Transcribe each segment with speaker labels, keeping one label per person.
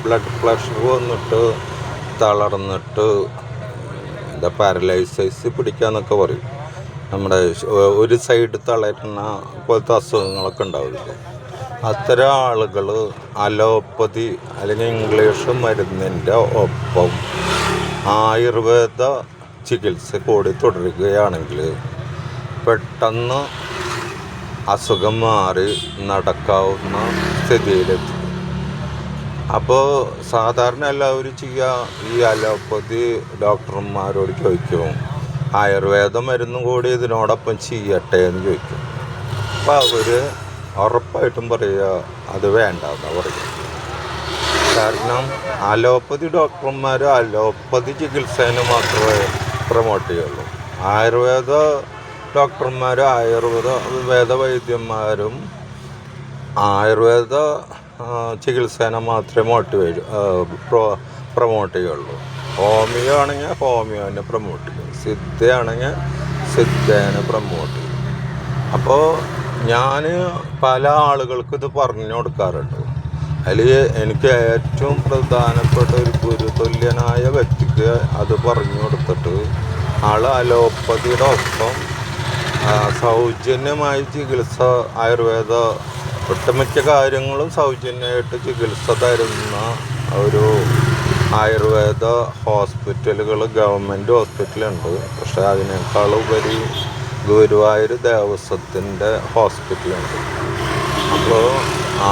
Speaker 1: Blood pressure വന്നിട്ട് തളർന്നിട്ട് പാരലൈസൈസ് പിടിക്കാന്നൊക്കെ പറയും. നമ്മുടെ ഒരു സൈഡ് തളരുന്ന പോലത്തെ അസുഖങ്ങളൊക്കെ ഉണ്ടാവില്ലേ, അത്തരം ആളുകൾ അലോപ്പതി അല്ലെങ്കിൽ ഇംഗ്ലീഷ് മരുന്നിൻ്റെ ഒപ്പം ആയുർവേദ ചികിത്സ കൂടി തുടരുകയാണെങ്കിൽ പെട്ടെന്ന് അസുഖം മാറി നടക്കാവുന്ന സ്ഥിതിയിലെത്തി. അപ്പോൾ സാധാരണ എല്ലാവരും ചെയ്യുക, ഈ അലോപ്പതി ഡോക്ടർമാരോട് ചോദിക്കും ആയുർവേദ മരുന്നും കൂടി ഇതിനോടൊപ്പം ചെയ്യട്ടെ എന്ന് ചോദിക്കും. അപ്പോൾ അവർ ഉറപ്പായിട്ടും പറയുക അത് വേണ്ട എന്നാണ് പറയുക. കാരണം അലോപ്പതി ഡോക്ടർമാർ അലോപ്പതി ചികിത്സേനെ മാത്രമേ പ്രൊമോട്ട് ചെയ്യുള്ളൂ. ആയുർവേദ ഡോക്ടർമാർ വേദവൈദ്യന്മാരും ആയുർവേദ ചികിത്സേനെ മാത്രമേ പ്രൊമോട്ട് ചെയ്യുള്ളൂ. ഹോമിയോ ആണെങ്കിൽ ഹോമിയോനെ പ്രൊമോട്ട് ചെയ്യും, സിദ്ധയാണെങ്കിൽ സിദ്ധേനെ പ്രൊമോട്ട് ചെയ്യും. അപ്പോൾ ഞാൻ പല ആളുകൾക്കും ഇത് പറഞ്ഞു കൊടുക്കാറുണ്ട്. അതിൽ എനിക്ക് ഏറ്റവും പ്രധാനപ്പെട്ട ഒരു ഗുരുതുല്യനായ വ്യക്തിക്ക് അത് പറഞ്ഞു കൊടുത്തിട്ട് ആൾ അലോപ്പതിയുടെ ഒപ്പം സൗജന്യമായി ചികിത്സ, ആയുർവേദ ഒട്ടുമിക്ക കാര്യങ്ങളും സൗജന്യമായിട്ട് ചികിത്സ തരുന്ന ഒരു ആയുർവേദ ഹോസ്പിറ്റലുകൾ ഗവൺമെൻറ് ഹോസ്പിറ്റലുണ്ട്. പക്ഷേ അതിനേക്കാൾ ഉപരി ഗുരുവായൂർ ദേവസ്വത്തിൻ്റെ ഹോസ്പിറ്റലുണ്ട്. അപ്പോൾ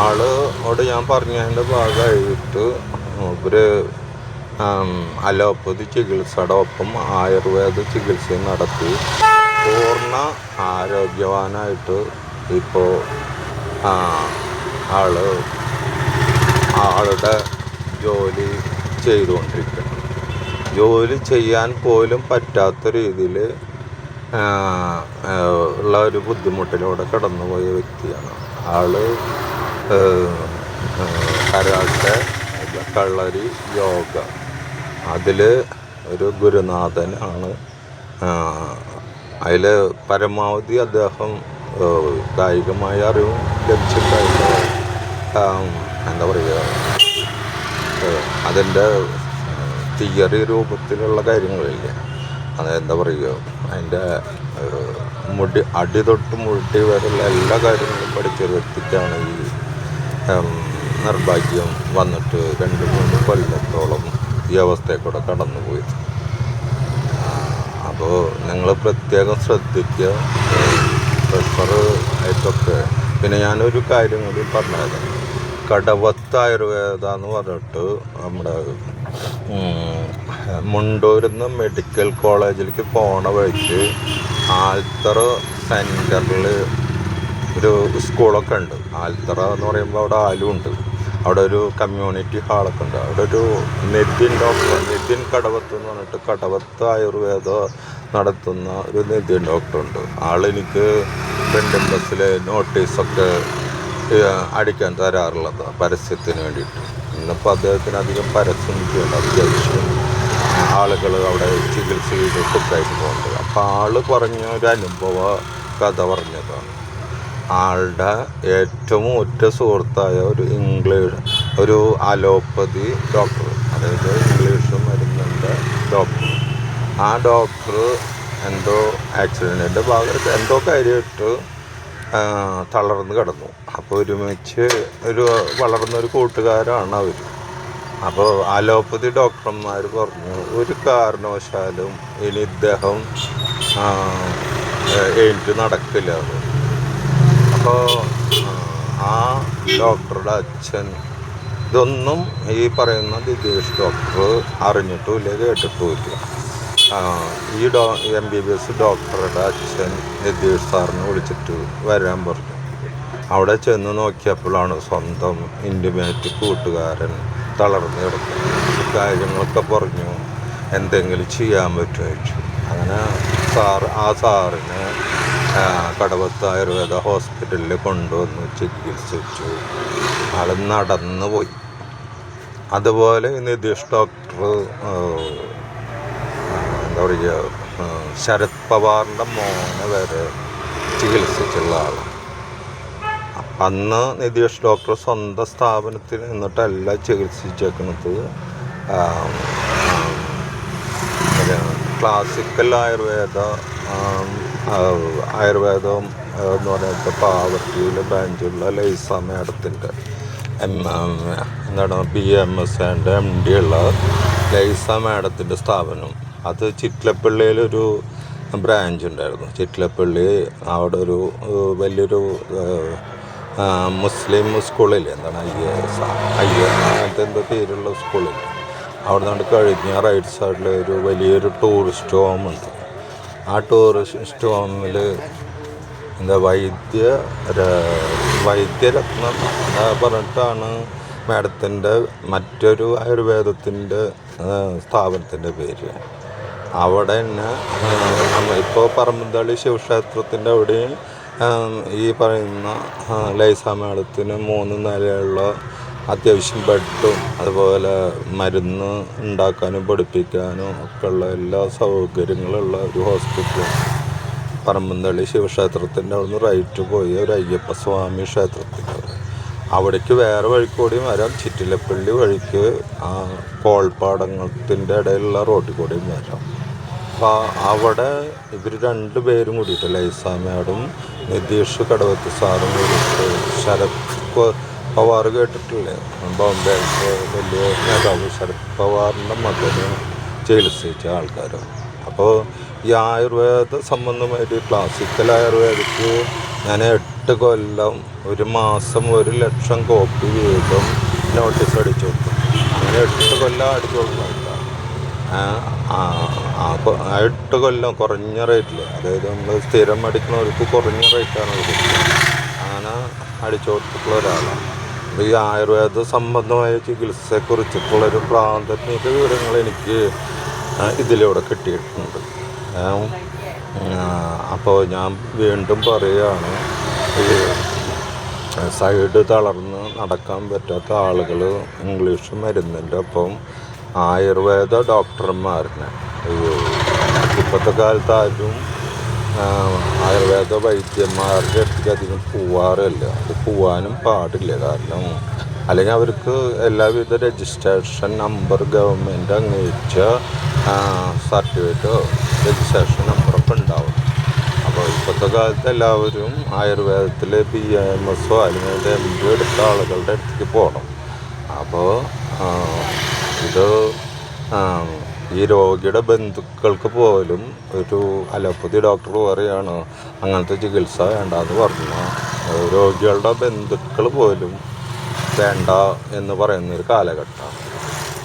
Speaker 1: ആളോട് ഞാൻ പറഞ്ഞതിൻ്റെ ഭാഗമായിട്ട് ഒരു അലോപ്പതി ചികിത്സയുടെ ഒപ്പം ആയുർവേദ ചികിത്സയും നടത്തി പൂർണ്ണ ആരോഗ്യവാനായിട്ട് ഇപ്പോൾ ആളുടെ ജോലി ചെയ്തുകൊണ്ടിരിക്കുന്നു. ജോലി ചെയ്യാൻ പോലും പറ്റാത്ത രീതിയിൽ ഉള്ള ഒരു ബുദ്ധിമുട്ടിലൂടെ കടന്നുപോയ വ്യക്തിയാണ് ആൾ. കരാട്ടെ, കളരി, യോഗ അതിൽ ഒരു ഗുരുനാഥൻ ആണ്. അതിൽ പരമാവധി അദ്ദേഹം കായികമായ അറിവും ലഭിച്ചിട്ടായിട്ട് എന്താ പറയുക, അതിൻ്റെ തിയറി രൂപത്തിലുള്ള കാര്യങ്ങളില്ലേ, അതെന്താ പറയുക, അതിൻ്റെ അടി തൊട്ട് മുടി വരെയുള്ള എല്ലാ കാര്യങ്ങളും പഠിച്ചൊരു വ്യക്തിക്കാണ് ഈ നിർഭാഗ്യം വന്നിട്ട് 2-3 കൊല്ലത്തോളം ഈ അവസ്ഥയിൽ കൂടെ കടന്നുപോയത്. അപ്പോൾ നിങ്ങൾ പ്രത്യേകം ശ്രദ്ധിക്കുക, പ്രഷർ ആയിട്ടൊക്കെ. പിന്നെ ഞാനൊരു കാര്യം കൂടി പറഞ്ഞത്, കടവത്ത് ആയുർവേദ എന്ന് പറഞ്ഞിട്ട് നമ്മുടെ മുണ്ടൂരിൽ നിന്ന് മെഡിക്കൽ കോളേജിലേക്ക് പോണ വഴിക്ക് ആൽത്തറ സെൻറ്ററിൽ ഒരു സ്കൂളൊക്കെ ഉണ്ട്. ആൽത്തറ എന്ന് പറയുമ്പോൾ അവിടെ ആലുണ്ട്. അവിടെ ഒരു കമ്മ്യൂണിറ്റി ഹാളൊക്കെ ഉണ്ട്. അവിടെ ഒരു നിതിൻ കടവത്ത് എന്ന് പറഞ്ഞിട്ട് കടവത്ത് ആയുർവേദ നടത്തുന്ന ഒരു നിതിൻ ഡോക്ടറുണ്ട്. ആളെനിക്ക് പ്രിൻ്റിംഗ് പ്രസ്സിൽ നോട്ടീസൊക്കെ അടിക്കാൻ തരാറുള്ളതാണ് പരസ്യത്തിന് വേണ്ടിയിട്ട്. ഇന്നിപ്പോൾ അദ്ദേഹത്തിന് അധികം പരസ്യം ചെയ്യേണ്ട, അത്യാവശ്യം ആളുകൾ അവിടെ ചികിത്സ ചെയ്ത് സുഖമായിട്ട് പോകുന്നുണ്ട്. അപ്പോൾ ആൾ പറഞ്ഞ ഒരു അനുഭവ കഥ പറഞ്ഞതാണ്. ആളുടെ ഏറ്റവും ഉറ്റ സുഹൃത്തായ ഒരു അലോപ്പതി ഡോക്ടർ, അതായത് ഇംഗ്ലീഷ് മരുന്നിൻ്റെ ഡോക്ടർ, ആ ഡോക്ടർ എന്തോ ആക്സിഡൻറ്റിൻ്റെ ഭാഗത്ത് എന്തോ കാര്യമായിട്ട് തളർന്ന് കിടന്നു. അപ്പോൾ ഒരുമിച്ച് വളർന്നൊരു കൂട്ടുകാരാണ് അവർ. അപ്പോൾ അലോപ്പതി ഡോക്ടർമാർ പറഞ്ഞു ഒരു കാരണവശാലും ഇനി ഇദ്ദേഹം എഴുന്നേറ്റ് നടക്കില്ല. അപ്പോൾ ആ ഡോക്ടറുടെ അച്ഛൻ, ഇതൊന്നും ഈ പറയുന്ന ദിതേഷ് ഡോക്ടർ അറിഞ്ഞിട്ടുമില്ല, കേട്ടിട്ടുമില്ല. ഈ MBBS ഡോക്ടറുടെ അച്ഛൻ നിതീഷ് സാറിനെ വിളിച്ചിട്ട് വരാൻ പറഞ്ഞു. അവിടെ ചെന്ന് നോക്കിയപ്പോഴാണ് സ്വന്തം ഇൻറ്റിമേറ്റ് കൂട്ടുകാരൻ തളർന്ന് കിടക്കുന്നത്. കാര്യങ്ങളൊക്കെ പറഞ്ഞു, എന്തെങ്കിലും ചെയ്യാൻ പറ്റുമോ ചോദിച്ചു. അങ്ങനെ ആ സാറിനെ കടവത്ത് ആയുർവേദ ഹോസ്പിറ്റലിൽ കൊണ്ടുവന്ന് ചികിത്സിച്ചു. ആൾ നടന്നു പോയി. അതുപോലെ നിതീഷ് ഡോക്ടർ എന്താ പറയുക, ശരത് പവാറിൻ്റെ മോനെ വരെ ചികിത്സിച്ചുള്ള ആളാണ്. അന്ന് നിതീഷ് ഡോക്ടർ സ്വന്തം സ്ഥാപനത്തിൽ നിന്നിട്ടല്ല ചികിത്സിച്ചേക്കുന്നത്. ക്ലാസിക്കൽ ആയുർവേദം എന്ന് പറയുന്നത് പാവർട്ടിയിലെ ബ്രാഞ്ചുള്ള ലൈസ മാഡത്തിൻ്റെ എന്താണ് BMS ആൻഡ് MD ഉള്ള ലൈസ മാഡത്തിൻ്റെ സ്ഥാപനം. അത് ചിറ്റിലപ്പള്ളിയിലൊരു ബ്രാഞ്ച് ഉണ്ടായിരുന്നു. ചിറ്റിലപ്പള്ളി അവിടെ ഒരു വലിയൊരു മുസ്ലിം സ്കൂളില്ലേ, എന്താണ് അങ്ങനത്തെ എന്തോ പേരുള്ള സ്കൂളിൽ, അവിടെ നിന്നാണ്ട് കഴിഞ്ഞ റൈറ്റ് സൈഡിൽ ഒരു വലിയൊരു ടൂറിസ്റ്റ് ഹോമുണ്ട്. ആ ടൂറിസ്റ്റ് ഹോമിൽ എന്താ വൈദ്യരത്നം പറഞ്ഞിട്ടാണ് മാഡത്തിൻ്റെ മറ്റൊരു ആയുർവേദത്തിൻ്റെ സ്ഥാപനത്തിൻ്റെ പേര്. അവിടെ തന്നെ ഇപ്പോൾ പറമ്പന്തള്ളി ശിവക്ഷേത്രത്തിൻ്റെ അവിടെയും ഈ പറയുന്ന ലൈസ മാഡത്തിന് 3 നിലയുള്ള അത്യാവശ്യം ബെഡും അതുപോലെ മരുന്ന് ഉണ്ടാക്കാനും പഠിപ്പിക്കാനും ഒക്കെ ഉള്ള എല്ലാ സൗകര്യങ്ങളുള്ള ഒരു ഹോസ്പിറ്റൽ പറമ്പന്തള്ളി ശിവക്ഷേത്രത്തിൻ്റെ അവിടുന്ന് റൈറ്റ് പോയി ഒരു അയ്യപ്പ സ്വാമി ക്ഷേത്രത്തിൻ്റെ അവിടേക്ക് വേറെ വഴിക്കൂടിയും വരാം. ചിറ്റിലപ്പള്ളി വഴിക്ക് കോൾപ്പാടത്തിൻ്റെ ഇടയിലുള്ള റോഡിൽ കൂടിയും വരാം. അപ്പോൾ അവിടെ ഇവർ 2 പേരും കൂടിയിട്ട് ലൈസ മാഡും നിതീഷ് കടവത്ത് സാറും കൂടിയിട്ട് ശരത് പവാർ കേട്ടിട്ടില്ലേ, ബോംബെ വലിയ നേതാവ് ശരത് പവാറിൻ്റെ മകന് ചികിത്സിച്ച ആൾക്കാരാണ്. അപ്പോൾ ഈ ആയുർവേദ സംബന്ധമായിട്ട് ക്ലാസിക്കൽ ആയുർവേദക്ക് ഞാൻ 8 കൊല്ലം 1 മാസം 1 ലക്ഷം കോപ്പി വീതം നോട്ടീസ് അടിച്ചു കൊടുത്തു. അങ്ങനെ 8 കൊല്ലം അടിച്ചു കൊടുക്കുന്നുണ്ട്. 8 കൊല്ലം കുറഞ്ഞ റേറ്റിൽ, അതായത് നമ്മൾ സ്ഥിരം അടിക്കുന്നവർക്ക് കുറഞ്ഞ റേറ്റാണ് കൊടുക്കുന്നത്. അങ്ങനെ അടിച്ചു കൊടുത്തിട്ടുള്ള ഒരാളാണ്. ഈ ആയുർവേദ സംബന്ധമായ ചികിത്സയെക്കുറിച്ചിട്ടുള്ളൊരു പ്രാഥമിക വിവരങ്ങൾ എനിക്ക് ഇതിലൂടെ കിട്ടിയിട്ടുണ്ട്. അപ്പോൾ ഞാൻ വീണ്ടും പറയുകയാണ്, ഈ സൈഡ് തളർന്ന് നടക്കാൻ പറ്റാത്ത ആളുകൾ ഇംഗ്ലീഷ് മരുന്നിൻ്റെ ഒപ്പം ആയുർവേദ ഡോക്ടർമാരിനെ ഇപ്പോഴത്തെ കാലത്ത് ആരും ആയുർവേദ വൈദ്യന്മാരുടെ അടുത്തേക്ക് അധികം പോവാറില്ല. അത് പോവാനും പാടില്ല. കാരണം അല്ലെങ്കിൽ അവർക്ക് എല്ലാവിധ രജിസ്ട്രേഷൻ നമ്പർ ഗവൺമെൻറ് അംഗീകരിച്ച സർട്ടിഫിക്കറ്റോ രജിസ്ട്രേഷൻ നമ്പറൊക്കെ ഉണ്ടാവും. അപ്പോൾ ഇപ്പോഴത്തെ കാലത്ത് എല്ലാവരും ആയുർവേദത്തിൽ BMS അല്ലെങ്കിൽ MD എടുത്ത ആളുകളുടെ അടുത്തേക്ക് പോകണം. അപ്പോൾ ഇത് ഈ രോഗിയുടെ ബന്ധുക്കൾക്ക് പോലും ഒരു അലോപ്പതി ഡോക്ടർ പറയുകയാണ് അങ്ങനത്തെ ചികിത്സ വേണ്ടെന്ന് പറഞ്ഞു. രോഗികളുടെ ബന്ധുക്കൾ പോലും വേണ്ട എന്ന് പറയുന്നൊരു കാലഘട്ടമാണ്.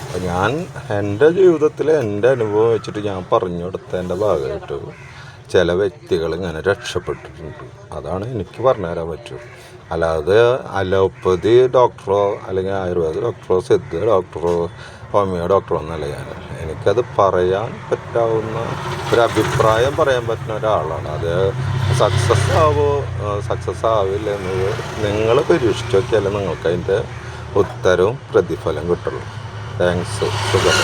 Speaker 1: അപ്പം ഞാൻ എൻ്റെ ജീവിതത്തിൽ എൻ്റെ അനുഭവം വെച്ചിട്ട് ഞാൻ പറഞ്ഞു കൊടുത്തതിൻ്റെ ഭാഗമായിട്ട് ചില വ്യക്തികൾ ഇങ്ങനെ രക്ഷപ്പെട്ടിട്ടുണ്ട്. അതാണ് എനിക്ക് പറഞ്ഞു തരാൻ പറ്റൂ. അല്ലാതെ അലോപ്പതി ഡോക്ടറോ അല്ലെങ്കിൽ ആയുർവേദ ഡോക്ടറോ സിദ്ധ ഡോക്ടറോ ഹോമിയോ ഡോക്ടറോ എന്നല്ല ഞാൻ. എനിക്കത് പറയാൻ പറ്റാവുന്ന ഒരു അഭിപ്രായം പറയാൻ പറ്റുന്ന ഒരാളാണ്. അത് സക്സസ് ആവില്ല എന്നത് നിങ്ങൾ പരീക്ഷിച്ച് നോക്കിയാലേ നിങ്ങൾക്ക് അതിൻ്റെ ഉത്തരവും പ്രതിഫലം കിട്ടുള്ളൂ. താങ്ക്സ്. സുഖം.